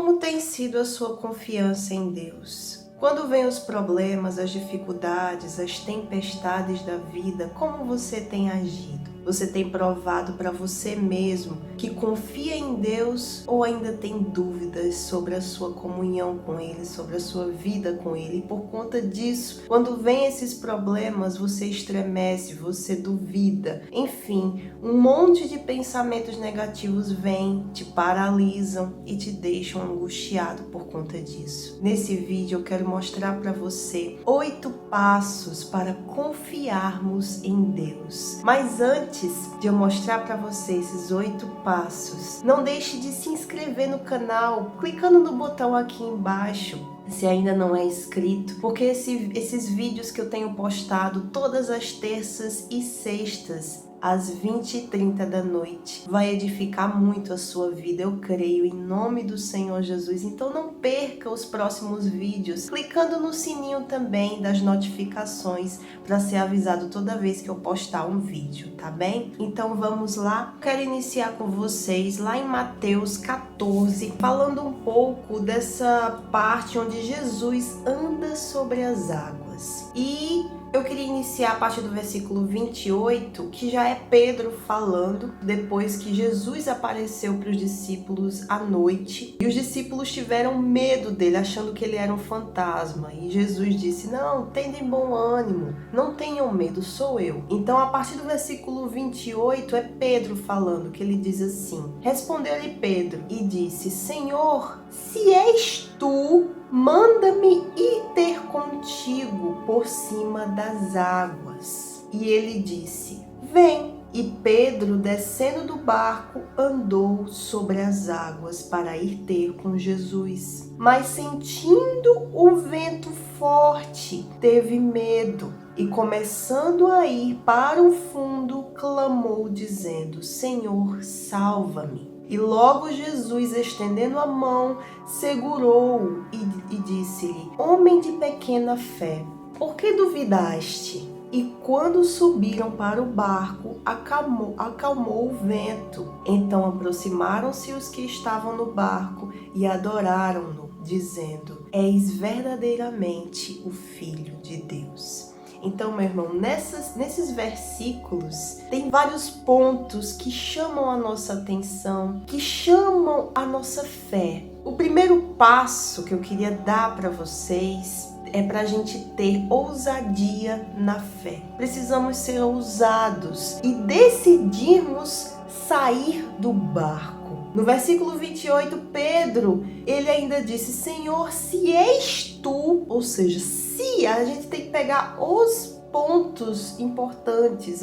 Como tem sido a sua confiança em Deus? Quando vêm os problemas, as dificuldades, as tempestades da vida, como você tem agido? Você tem provado para você mesmo que confia em Deus ou ainda tem dúvidas sobre a sua comunhão com Ele, sobre a sua vida com Ele? E por conta disso, quando vem esses problemas, você estremece, você duvida. Enfim, um monte de pensamentos negativos vêm, te paralisam e te deixam angustiado por conta disso. Nesse vídeo eu quero mostrar para você 8 passos para confiarmos em Deus. Mas antes de eu mostrar para você esses 8 passos, não deixe de se inscrever no canal, clicando no botão aqui embaixo, se ainda não é inscrito, porque esses vídeos que eu tenho postado todas as terças e sextas, às 20h30 da noite, vai edificar muito a sua vida, eu creio, em nome do Senhor Jesus. Então não perca os próximos vídeos, clicando no sininho também das notificações, para ser avisado toda vez que eu postar um vídeo, tá bem? Então vamos lá? Quero iniciar com vocês lá em Mateus 14, falando um pouco dessa parte onde Jesus anda sobre as águas. E eu queria iniciar a partir do versículo 28, que já é Pedro falando, depois que Jesus apareceu para os discípulos à noite. E os discípulos tiveram medo dele, achando que ele era um fantasma. E Jesus disse: não, tenham bom ânimo, não tenham medo, sou eu. Então, a partir do versículo 28, é Pedro falando, que ele diz assim: respondeu-lhe Pedro e disse: Senhor, se és tu, manda-me ir ter contigo por cima das águas. E ele disse: vem. E Pedro, descendo do barco, andou sobre as águas para ir ter com Jesus. Mas sentindo o vento forte, teve medo e, começando a ir para o fundo, clamou dizendo: Senhor, salva-me. E logo Jesus, estendendo a mão, segurou-o e disse-lhe: Homem de pequena fé, por que duvidaste? E quando subiram para o barco, acalmou o vento. Então aproximaram-se os que estavam no barco e adoraram-no, dizendo: És verdadeiramente o Filho de Deus. Então, meu irmão, nesses versículos tem vários pontos que chamam a nossa atenção, que chamam a nossa fé. O primeiro passo que eu queria dar para vocês é para a gente ter ousadia na fé. Precisamos ser ousados e decidirmos sair do barco. No versículo 28, Pedro, ele ainda disse: Senhor, se és tu, ou seja, se a gente tem que pegar os pontos importantes,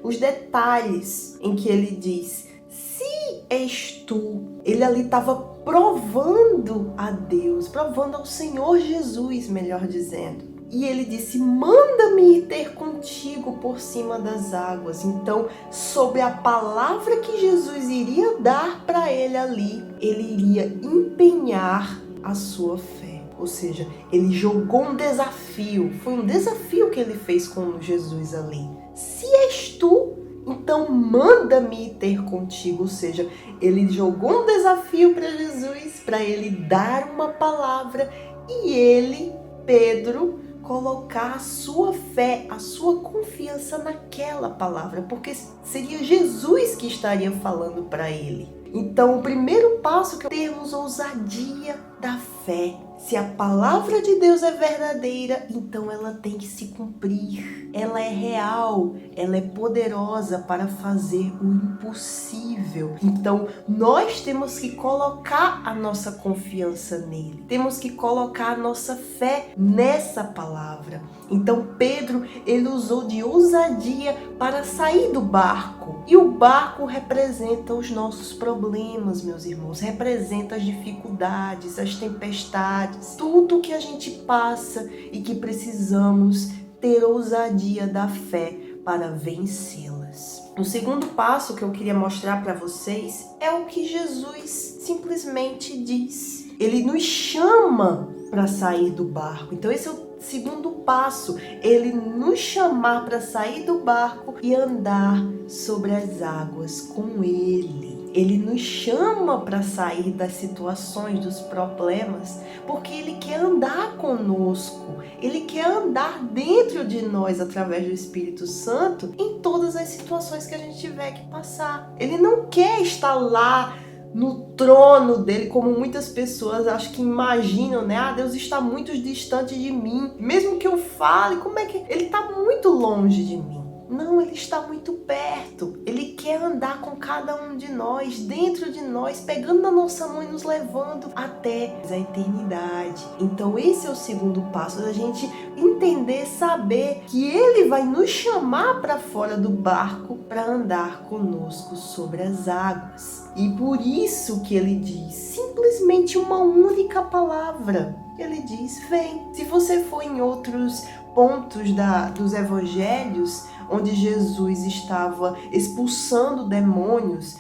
os detalhes em que ele diz: se és tu. Ele ali estava provando a Deus, provando ao Senhor Jesus, melhor dizendo. E ele disse: manda-me ir ter contigo por cima das águas. Então, sobre a palavra que Jesus iria dar para ele ali, ele iria empenhar a sua fé. Ou seja, ele jogou um desafio. Foi um desafio que ele fez com Jesus ali. Se és tu, então manda-me ir ter contigo. Ou seja, ele jogou um desafio para Jesus, para ele dar uma palavra e ele, Pedro, colocar a sua fé, a sua confiança naquela palavra, porque seria Jesus que estaria falando para ele. Então, o primeiro passo é termos ousadia da fé. Se a palavra de Deus é verdadeira, então ela tem que se cumprir. Ela é real, ela é poderosa para fazer o impossível. Então, nós temos que colocar a nossa confiança nele. Temos que colocar a nossa fé nessa palavra. Então, Pedro, ele usou de ousadia para sair do barco. E o barco representa os nossos problemas, meus irmãos. Representa as dificuldades, as tempestades, tudo que a gente passa e que precisamos ter ousadia da fé para vencê-las. O segundo passo que eu queria mostrar para vocês é o que Jesus simplesmente diz. Ele nos chama para sair do barco. Então esse é o segundo passo, ele nos chamar para sair do barco e andar sobre as águas com ele. Ele nos chama para sair das situações, dos problemas, porque Ele quer andar conosco. Ele quer andar dentro de nós através do Espírito Santo em todas as situações que a gente tiver que passar. Ele não quer estar lá no trono dele, como muitas pessoas acho que imaginam, né? Deus está muito distante de mim. Mesmo que eu fale, como é que ele está muito longe de mim? Não, ele está muito perto. Ele quer andar com cada um de nós, dentro de nós, pegando na nossa mão e nos levando até a eternidade. Então esse é o segundo passo, da gente entender, saber que ele vai nos chamar para fora do barco para andar conosco sobre as águas. E por isso que ele diz simplesmente uma única palavra. Ele diz, vem. Se você for em outros pontos dos evangelhos, onde Jesus estava expulsando demônios,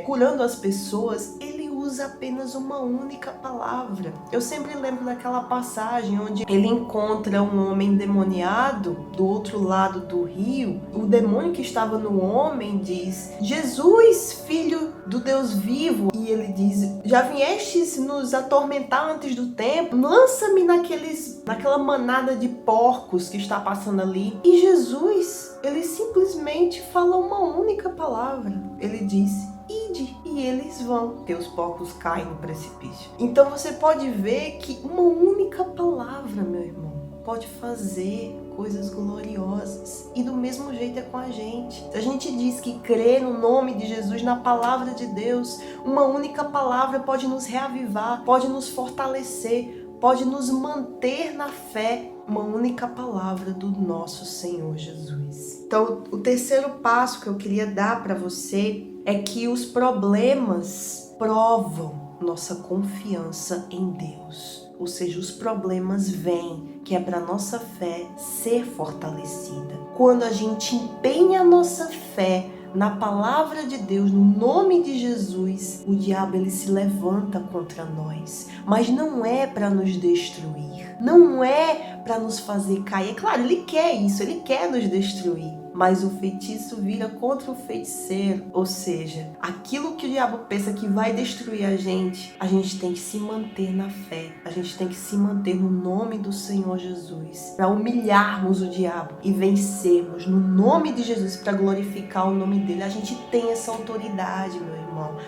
curando as pessoas, ele usa apenas uma única palavra. Eu sempre lembro daquela passagem onde ele encontra um homem endemoniado do outro lado do rio. O demônio que estava no homem diz, Jesus, filho do Deus vivo. E ele diz, já viestes nos atormentar antes do tempo? Lança-me naquela manada de porcos que está passando ali. E Jesus, ele simplesmente fala uma única palavra. Ele diz, ide, e eles vão, porque os porcos caem no precipício. Então você pode ver que uma única palavra, meu irmão, pode fazer coisas gloriosas. E do mesmo jeito é com a gente. Se a gente diz que crê no nome de Jesus, na palavra de Deus, uma única palavra pode nos reavivar, pode nos fortalecer, pode nos manter na fé. Uma única palavra do nosso Senhor Jesus. Então, o terceiro passo que eu queria dar para você é que os problemas provam nossa confiança em Deus. Ou seja, os problemas vêm, que é para nossa fé ser fortalecida. Quando a gente empenha a nossa fé na palavra de Deus, no nome de Jesus, o diabo ele se levanta contra nós. Mas não é para nos destruir, não é para nos fazer cair. É claro, ele quer isso, ele quer nos destruir. Mas o feitiço vira contra o feiticeiro. Ou seja, aquilo que o diabo pensa que vai destruir a gente tem que se manter na fé. A gente tem que se manter no nome do Senhor Jesus. Para humilharmos o diabo e vencermos no nome de Jesus, para glorificar o nome dele. A gente tem essa autoridade, meu irmão.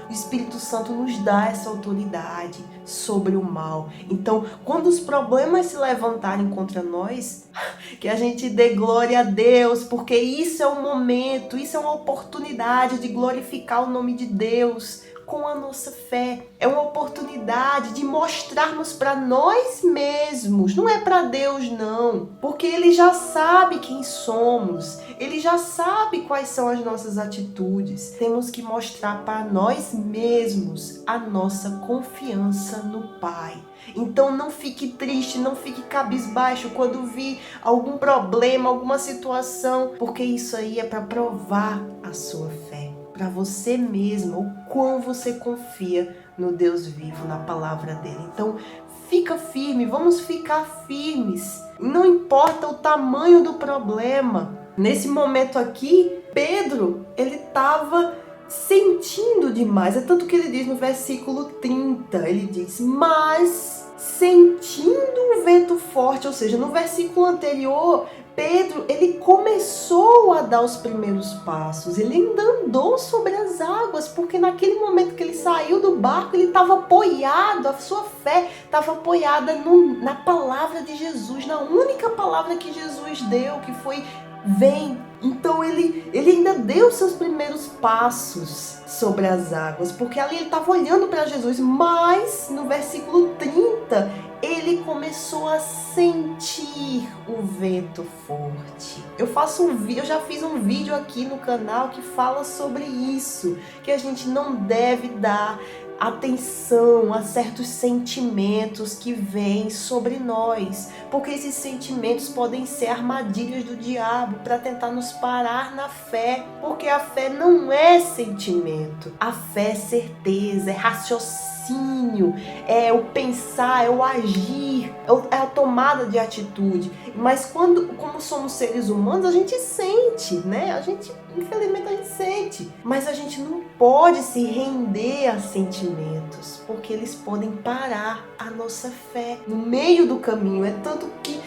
O Espírito Santo nos dá essa autoridade sobre o mal. Então, quando os problemas se levantarem contra nós, que a gente dê glória a Deus, porque isso é um momento, isso é uma oportunidade de glorificar o nome de Deus com a nossa fé. É uma oportunidade de mostrarmos para nós mesmos, não é para Deus não, porque Ele já sabe quem somos, Ele já sabe quais são as nossas atitudes. Temos que mostrar para nós mesmos a nossa confiança no Pai. Então não fique triste, não fique cabisbaixo quando vir algum problema, alguma situação, porque isso aí é para provar a sua fé, para você mesmo, o quão você confia no Deus vivo, na palavra dele. Então fica firme, vamos ficar firmes, não importa o tamanho do problema. Nesse momento aqui, Pedro, ele estava sentindo demais, é tanto que ele diz no versículo 30, ele diz, mas sentindo um vento forte, ou seja, no versículo anterior, Pedro, ele começou a dar os primeiros passos, ele ainda andou sobre as águas, porque naquele momento que ele saiu do barco, ele estava apoiado, a sua fé estava apoiada na palavra de Jesus, na única palavra que Jesus deu, que foi vem. Então ele ainda deu seus primeiros passos sobre as águas, porque ali ele estava olhando para Jesus, mas no versículo 30 ele começou a sentir o vento forte. Eu já fiz um vídeo aqui no canal que fala sobre isso, que a gente não deve dar atenção a certos sentimentos que vêm sobre nós, porque esses sentimentos podem ser armadilhas do diabo para tentar nos parar na fé, porque a fé não é sentimento, a fé é certeza, é raciocínio, raciocínio, é o pensar, é o agir, é a tomada de atitude. Mas como somos seres humanos, a gente sente, né? Infelizmente a gente sente. Mas a gente não pode se render a sentimentos, porque eles podem parar a nossa fé no meio do caminho. É tanto que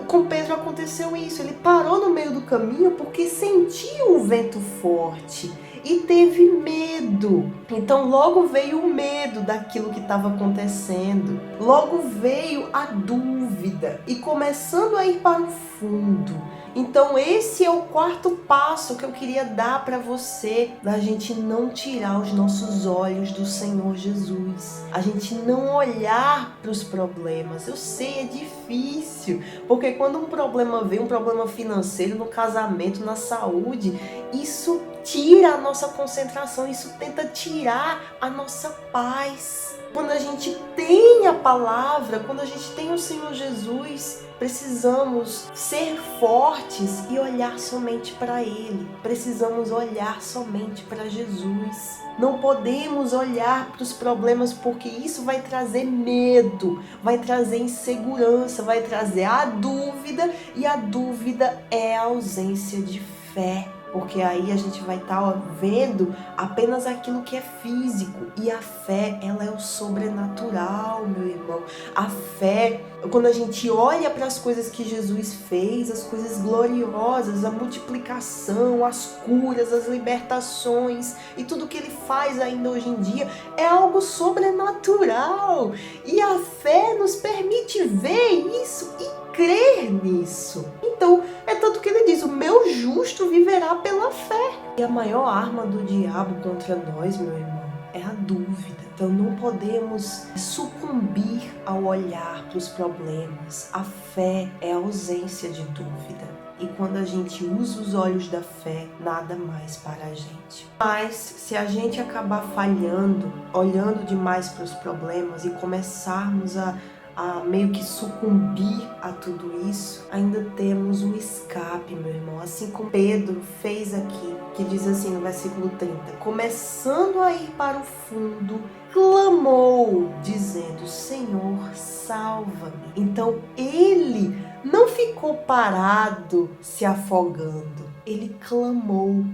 com Pedro aconteceu isso. Ele parou no meio do caminho porque sentiu o vento forte e teve medo. Então logo veio o medo daquilo que estava acontecendo. Logo veio a dúvida e começando a ir para o fundo. Então esse é o quarto passo que eu queria dar para você, da gente não tirar os nossos olhos do Senhor Jesus. A gente não olhar para os problemas. Eu sei, é difícil, porque quando um problema vem, um problema financeiro, no casamento, na saúde, isso tira a nossa concentração, isso tenta tirar a nossa paz. Quando a gente tem a palavra, quando a gente tem o Senhor Jesus, precisamos ser fortes e olhar somente para Ele. Precisamos olhar somente para Jesus. Não podemos olhar para os problemas, porque isso vai trazer medo, vai trazer insegurança, vai trazer a dúvida, e a dúvida é a ausência de fé. Porque aí a gente vai estar vendo apenas aquilo que é físico. E a fé, ela é o sobrenatural, meu irmão. A fé, quando a gente olha para as coisas que Jesus fez, as coisas gloriosas, a multiplicação, as curas, as libertações e tudo que ele faz ainda hoje em dia, é algo sobrenatural. E a fé nos permite ver isso e crer nisso. Então, é tanto que ele diz: o meu justo viverá pela fé. E a maior arma do diabo contra nós, meu irmão, é a dúvida. Então não podemos sucumbir ao olhar para os problemas. A fé é a ausência de dúvida. E quando a gente usa os olhos da fé, nada mais para a gente. Mas se a gente acabar falhando, olhando demais para os problemas e começarmos a meio que sucumbir a tudo isso, ainda temos um escape, meu irmão. Assim como Pedro fez aqui, que diz assim no versículo 30, começando a ir para o fundo, clamou, dizendo: Senhor, salva-me. Então ele não ficou parado se afogando, ele clamou.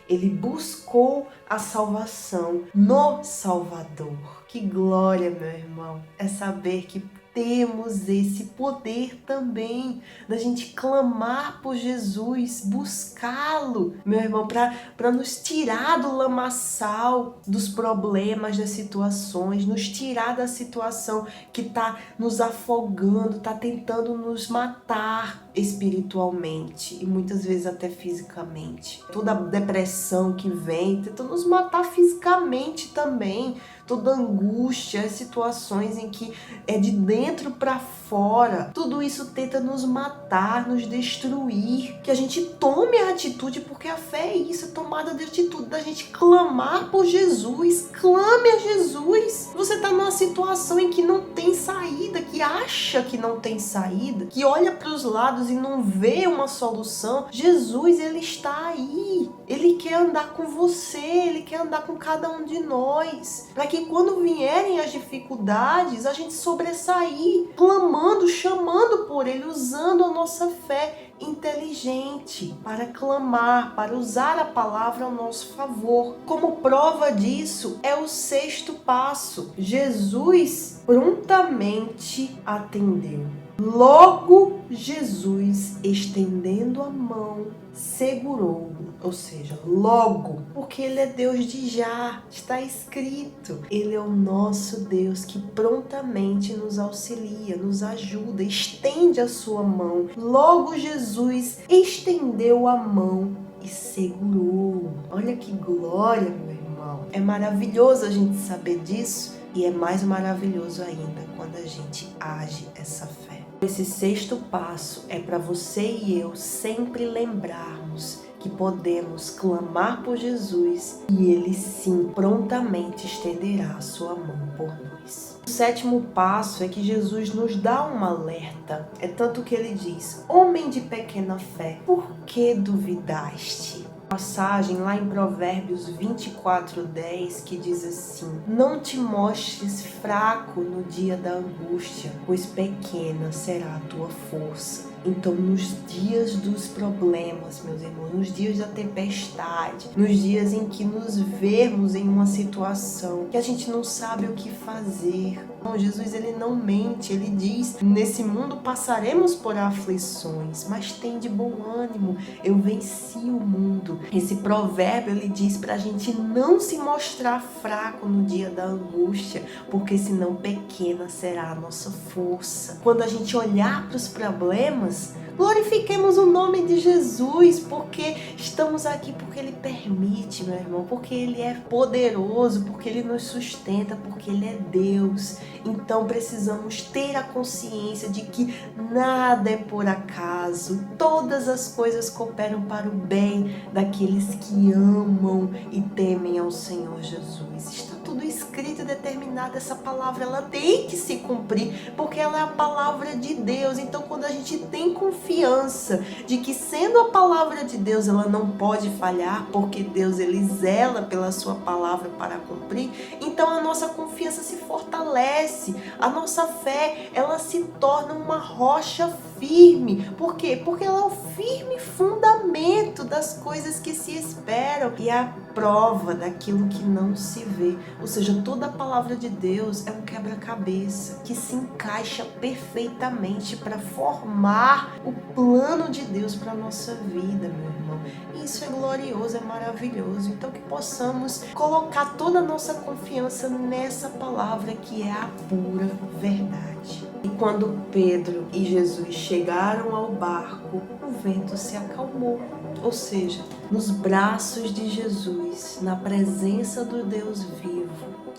Ele buscou a salvação no Salvador. Que glória, meu irmão, é saber que temos esse poder também da gente clamar por Jesus, buscá-lo, meu irmão, para nos tirar do lamaçal dos problemas, das situações, nos tirar da situação que está nos afogando, está tentando nos matar espiritualmente e muitas vezes até fisicamente. Toda a depressão que vem tenta nos matar fisicamente também. Toda angústia, as situações em que é de dentro para fora, tudo isso tenta nos matar, nos destruir. Que a gente tome a atitude, porque a fé é isso, é tomada de atitude, da gente clamar por Jesus. Clame a Jesus. Você está numa situação em que não tem saída, que acha que não tem saída, que olha para os lados e não vê uma solução. Jesus, ele está aí. Ele quer andar com você, ele quer andar com cada um de nós, para que quando vierem as dificuldades, a gente sobressair, clamando, chamando por ele, usando a nossa fé inteligente para clamar, para usar a palavra ao nosso favor. Como prova disso é o sexto passo. Jesus prontamente atendeu. Logo Jesus, estendendo a mão, segurou-o, ou seja, logo, porque ele é Deus de já, está escrito. Ele é o nosso Deus que prontamente nos auxilia, nos ajuda, estende a sua mão. Logo Jesus estendeu a mão e segurou. Olha que glória, meu irmão. É maravilhoso a gente saber disso, e é mais maravilhoso ainda quando a gente age essa fé. Esse sexto passo é para você e eu sempre lembrarmos que podemos clamar por Jesus e Ele sim prontamente estenderá a sua mão por nós. O sétimo passo é que Jesus nos dá um alerta. É tanto que Ele diz: homem de pequena fé, por que duvidaste? passagem lá em Provérbios 24:10 que diz assim: não te mostres fraco no dia da angústia, pois pequena será a tua força. Então, nos dias dos problemas, meus irmãos, nos dias da tempestade, nos dias em que nos vermos em uma situação que a gente não sabe o que fazer, não, Jesus, ele não mente, ele diz: nesse mundo passaremos por aflições, mas tem de bom ânimo, eu venci o mundo. Esse provérbio, ele diz pra gente não se mostrar fraco no dia da angústia, porque senão pequena será a nossa força. Quando a gente olhar para os problemas, glorifiquemos o nome de Jesus, porque estamos aqui porque Ele permite, meu irmão, porque Ele é poderoso, porque Ele nos sustenta, porque Ele é Deus. Então precisamos ter a consciência de que nada é por acaso, todas as coisas cooperam para o bem daqueles que amam e temem ao Senhor Jesus. Está tudo escrito e determinado, essa palavra ela tem que se cumprir, porque ela é a palavra de Deus. Então quando a gente tem confiança de que sendo a palavra de Deus ela não pode falhar, porque Deus ele zela pela sua palavra para cumprir, então a nossa confiança se fortalece, a nossa fé ela se torna uma rocha firme. Por quê? Porque ela é o firme fundamento das coisas que se esperam e a prova daquilo que não se vê. Ou seja, toda a palavra de Deus é um quebra-cabeça que se encaixa perfeitamente para formar o plano de Deus para a nossa vida, meu irmão. E isso é glorioso, é maravilhoso. Então que possamos colocar toda a nossa confiança nessa palavra que é a pura verdade. E quando Pedro e Jesus chegaram ao barco, o vento se acalmou. Ou seja, nos braços de Jesus, na presença do Deus vivo,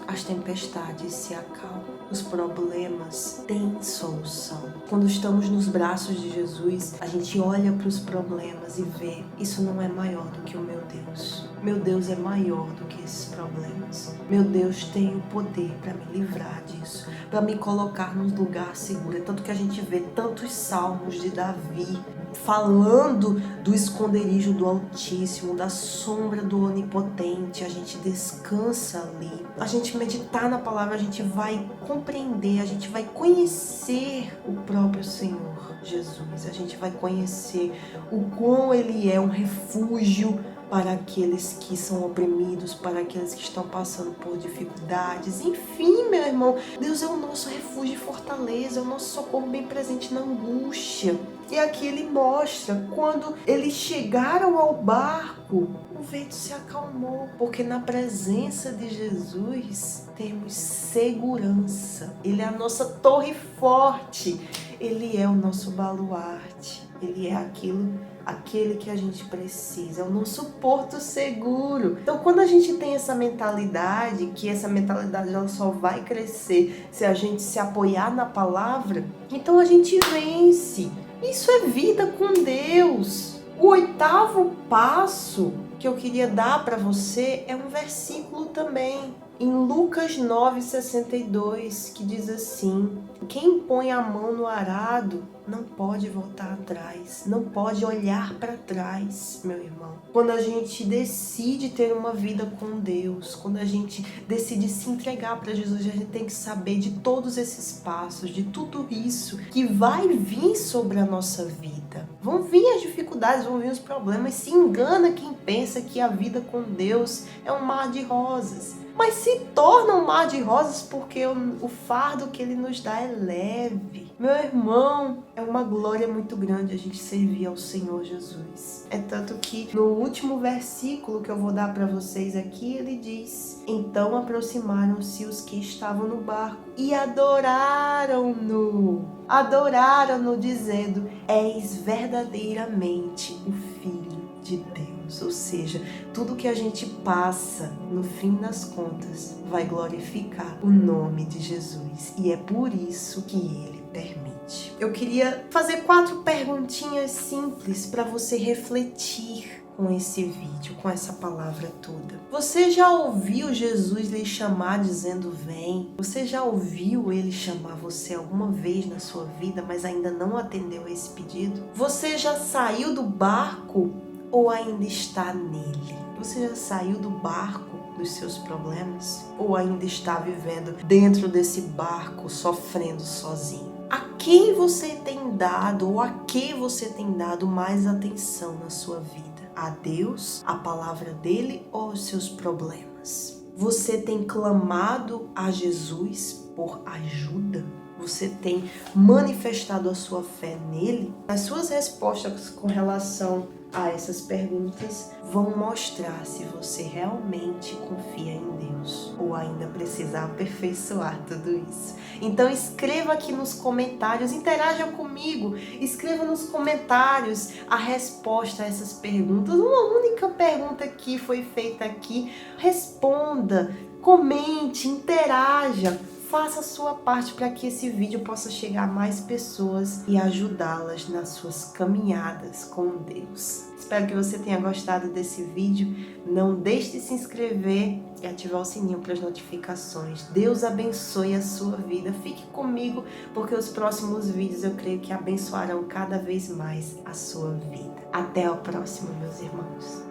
as tempestades se acalmam. Os problemas têm solução. Quando estamos nos braços de Jesus, a gente olha para os problemas e vê: isso não é maior do que o meu Deus. Meu Deus é maior do que esses problemas. Meu Deus tem o poder para me livrar disso, para me colocar num lugar seguro. É tanto que a gente vê tantos salmos de Davi falando do esconderijo do Altíssimo, da sombra do Onipotente. A gente descansa ali. A gente meditar na palavra, a gente vai compreender, a gente vai conhecer o próprio Senhor Jesus. A gente vai conhecer o quão Ele é um refúgio para aqueles que são oprimidos, para aqueles que estão passando por dificuldades. Enfim, meu irmão, Deus é o nosso refúgio e fortaleza, é o nosso socorro bem presente na angústia. E aqui ele mostra, quando eles chegaram ao barco, o vento se acalmou, porque na presença de Jesus temos segurança. Ele é a nossa torre forte, Ele é o nosso baluarte, Ele é aquele que a gente precisa, é o nosso porto seguro. Então quando a gente tem essa mentalidade, que essa mentalidade ela só vai crescer se a gente se apoiar na palavra, então a gente vence. Isso é vida com Deus. O 8º passo que eu queria dar para você é um versículo também, em Lucas 9:62, que diz assim: quem põe a mão no arado não pode voltar atrás, não pode olhar para trás, meu irmão. Quando a gente decide ter uma vida com Deus, quando a gente decide se entregar para Jesus, a gente tem que saber de todos esses passos, de tudo isso que vai vir sobre a nossa vida. Vão vir as dificuldades, vão vir os problemas. Se engana quem pensa que a vida com Deus é um mar de rosas. Mas se torna um mar de rosas porque o fardo que Ele nos dá é leve. Meu irmão, é uma glória muito grande a gente servir ao Senhor Jesus. É tanto que no último versículo que eu vou dar para vocês aqui, ele diz: então aproximaram-se os que estavam no barco e adoraram-no. Adoraram-no dizendo: és verdadeiramente o Filho de Deus. Ou seja, tudo que a gente passa, no fim das contas, vai glorificar o nome de Jesus. E é por isso que Ele permite. Eu queria fazer 4 perguntinhas simples para você refletir com esse vídeo, com essa palavra toda. Você já ouviu Jesus lhe chamar dizendo vem? Você já ouviu Ele chamar você alguma vez na sua vida, mas ainda não atendeu a esse pedido? Você já saiu do barco ou ainda está nele? Você já saiu do barco dos seus problemas? Ou ainda está vivendo dentro desse barco, sofrendo sozinho? A quem você tem dado ou a que você tem dado mais atenção na sua vida? A Deus, a palavra dele ou os seus problemas? Você tem clamado a Jesus por ajuda? Você tem manifestado a sua fé nele? As suas respostas com relação a essas perguntas vão mostrar se você realmente confia em Deus ou ainda precisa aperfeiçoar tudo isso. Então escreva aqui nos comentários, interaja comigo, escreva nos comentários a resposta a essas perguntas. Uma única pergunta que foi feita aqui, responda, comente, interaja. Faça a sua parte para que esse vídeo possa chegar a mais pessoas e ajudá-las nas suas caminhadas com Deus. Espero que você tenha gostado desse vídeo. Não deixe de se inscrever e ativar o sininho para as notificações. Deus abençoe a sua vida. Fique comigo porque os próximos vídeos eu creio que abençoarão cada vez mais a sua vida. Até o próximo, meus irmãos.